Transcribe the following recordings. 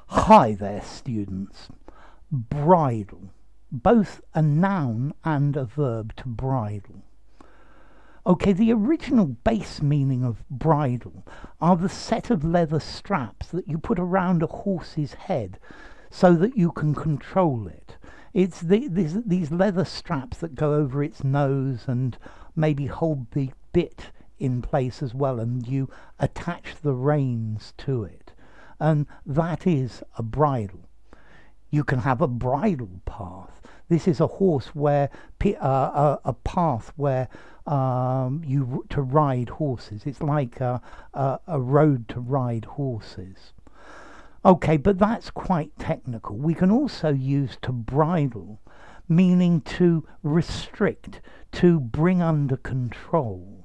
Hi there, students. Bridle, both a noun and a verb to bridle. Okay, the original base meaning of bridle are the set of leather straps that you put around a horse's head so that you can control it. It's these leather straps that go over its nose and maybe hold the bit in place as well, and you attach the reins to it. And that is a bridle. You can have a bridle path. This is a horse where a path where to ride horses. It's like a road to ride horses. Okay, but that's quite technical. We can also use to bridle, meaning to restrict, to bring under control.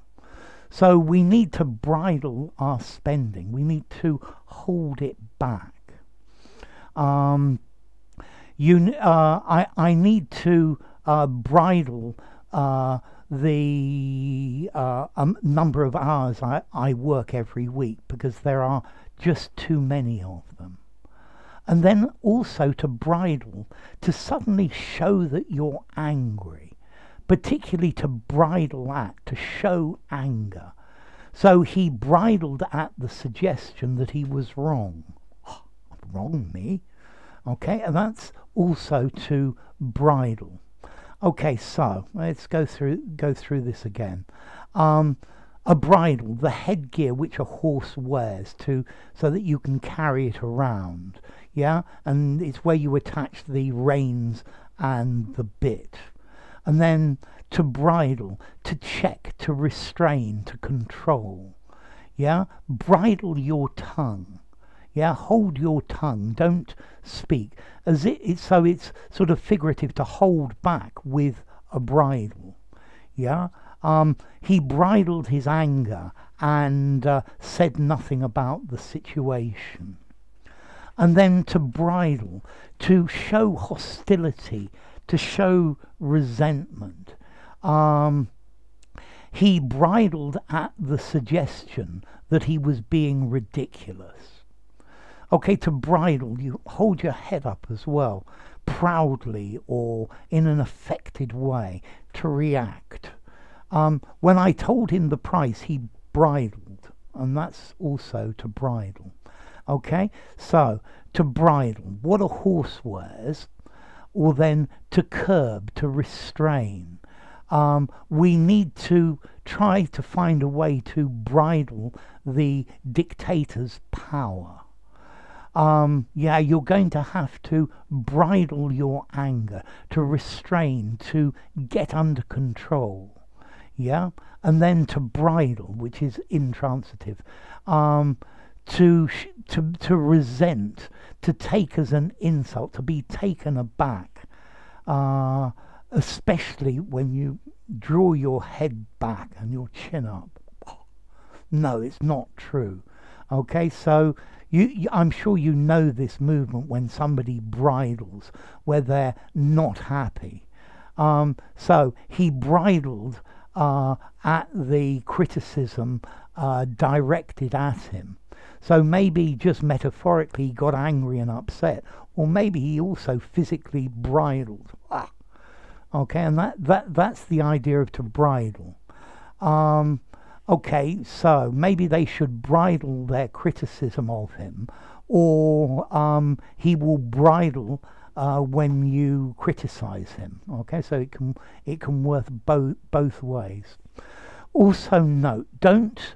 So we need to bridle our spending. We need to hold it back. I need to bridle the number of hours I work every week, because there are just too many of them. And then also to bridle, to suddenly show that you're angry, particularly to bridle at, to show anger. So he bridled at the suggestion that he was wrong. Oh, wrong me? Okay, and that's also to bridle. Okay, so let's go through this again. A bridle, the headgear which a horse wears so that you can carry it around. Yeah, and it's where you attach the reins and the bit. And then to bridle, to check, to restrain, to control. Yeah, bridle your tongue. Yeah, hold your tongue, don't speak. So it's sort of figurative, to hold back with a bridle. Yeah, he bridled his anger and said nothing about the situation. And then to bridle, to show hostility, to show resentment. He bridled at the suggestion that he was being ridiculous. Okay, to bridle, you hold your head up as well, proudly or in an affected way, to react. When I told him the price, he bridled, and that's also to bridle. Okay, so to bridle, what a horse wears, or then to curb, to restrain. We need to try to find a way to bridle the dictator's power. Yeah, you're going to have to bridle your anger, to restrain, to get under control. Yeah, and then to bridle, which is intransitive, to resent, to take as an insult, to be taken aback, especially when you draw your head back and your chin up. No, it's not true. Okay, so I'm sure you know this movement when somebody bridles, where they're not happy. So he bridled at the criticism directed at him. So maybe just metaphorically he got angry and upset, or maybe he also physically bridled. Okay, and that's the idea of to bridle. Okay, so maybe they should bridle their criticism of him, or he will bridle when you criticize him. Okay, so it can work both ways. Also note, don't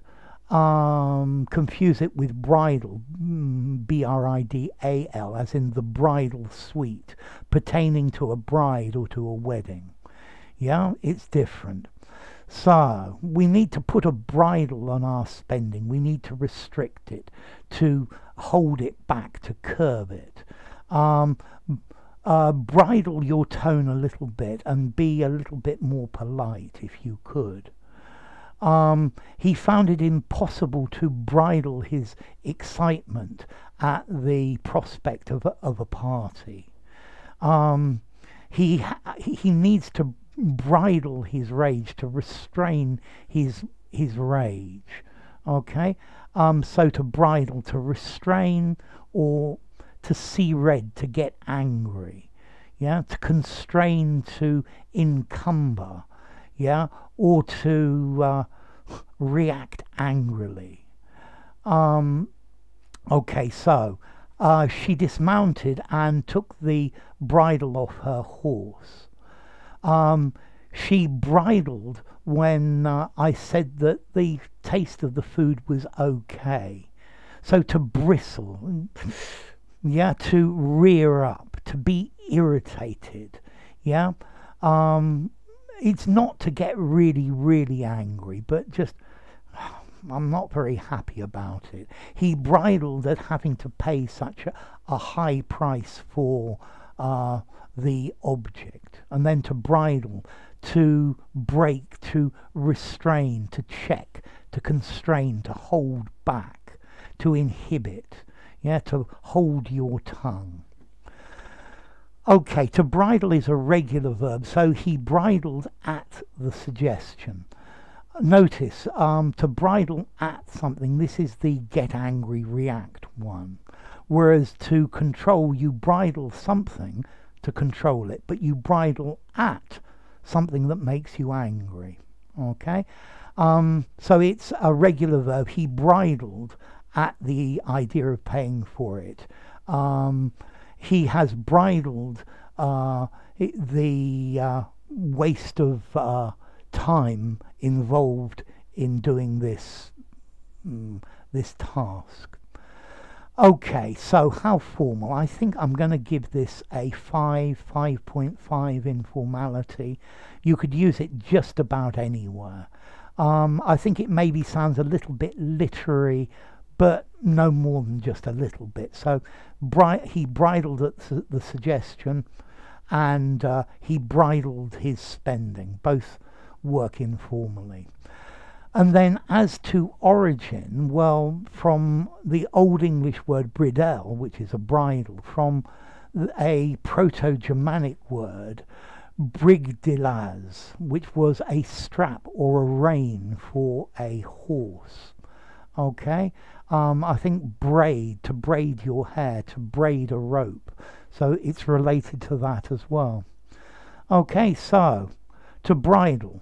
confuse it with bridal, bridal, as in the bridal suite, pertaining to a bride or to a wedding. Yeah, it's different. So we need to put a bridle on our spending. We need to restrict it, to hold it back, to curb it. Bridle your tone a little bit and be a little bit more polite if you could. He found it impossible to bridle his excitement at the prospect of a party. He needs to bridle his rage, to restrain his rage. Okay, so to bridle, to restrain, or to see red, to get angry, yeah, to constrain, to encumber, yeah, or to react angrily. Okay, so she dismounted and took the bridle off her horse. She bridled when I said that the taste of the food was okay. So to bristle, yeah, to rear up, to be irritated, yeah. It's not to get really, really angry, but just, I'm not very happy about it. He bridled at having to pay such a high price for the object, and then to bridle, to break, to restrain, to check, to constrain, to hold back, to inhibit, yeah, to hold your tongue. Okay, to bridle is a regular verb, so he bridled at the suggestion. Notice, to bridle at something, this is the get angry, react one. Whereas to control, you bridle something to control it, but you bridle at something that makes you angry. Okay? So it's a regular verb. He bridled at the idea of paying for it. He has bridled the waste of time involved in doing this task. Okay, so how formal? I think I'm going to give this a 5.5 informality. You could use it just about anywhere. I think it maybe sounds a little bit literary, but no more than just a little bit. So he bridled at the suggestion, and he bridled his spending. Both work informally. And then as to origin, well, from the Old English word bridle, which is a bridle, from a Proto-Germanic word, brigdilaz, which was a strap or a rein for a horse. Okay? I think braid, to braid your hair, to braid a rope. So it's related to that as well. Okay, so to bridle,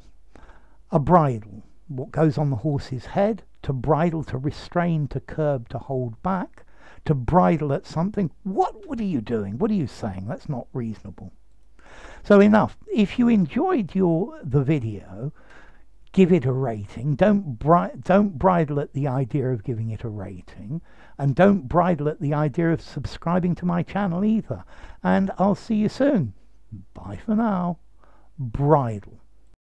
a bridle. What goes on the horse's head, to bridle, to restrain, to curb, to hold back, to bridle at something. What are you doing? What are you saying? That's not reasonable. So enough. If you enjoyed the video, give it a rating. Don't bridle at the idea of giving it a rating, and don't bridle at the idea of subscribing to my channel either. And I'll see you soon. Bye for now. Bridle.